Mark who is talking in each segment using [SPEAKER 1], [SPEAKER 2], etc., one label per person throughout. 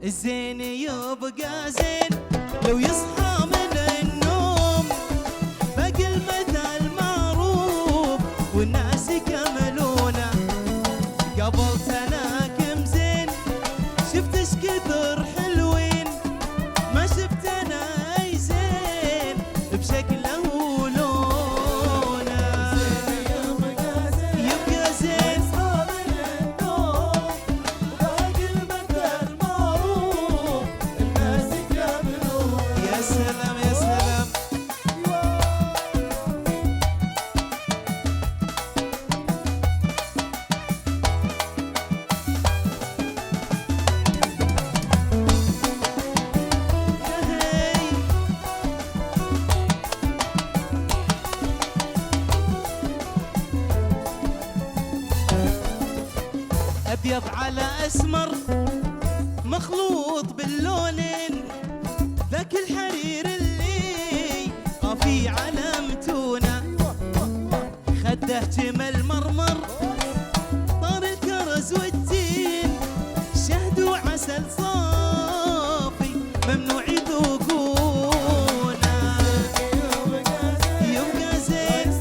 [SPEAKER 1] الزين يبقى زين لو يصحى من النوم، باقي المثل معروف والناس يكملونه. قابلتنا كم زين شفتش كثر حلوين، ما شفت انا اي زين بشكله ولونه. يبقى زين يا سلام يا سلام. أبيض على أسمر مخلوط باللونين، ذاك الحرير اللي قافي على متونة. خده جمل مرمر طار الكرز والتين، شهد وعسل صافي ممنوع يذوقونه. يبقى زين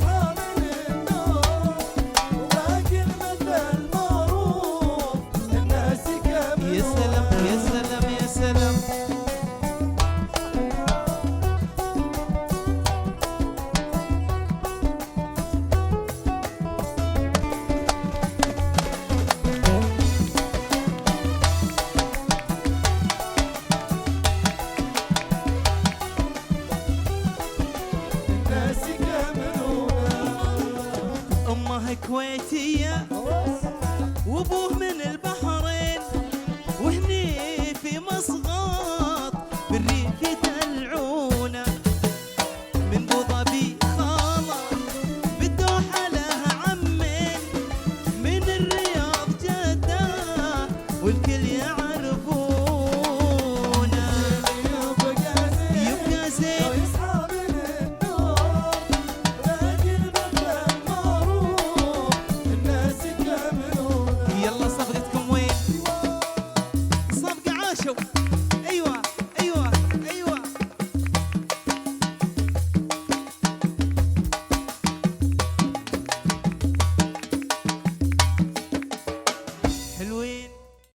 [SPEAKER 1] يا سلام يا سلام يا سلام. أمه كويتية وأبوه من البحرين، وهني في مصغات بالريف يدلعونه. من ابو ظبي خاله بالدوحه لها عمين، من الرياض جده والكل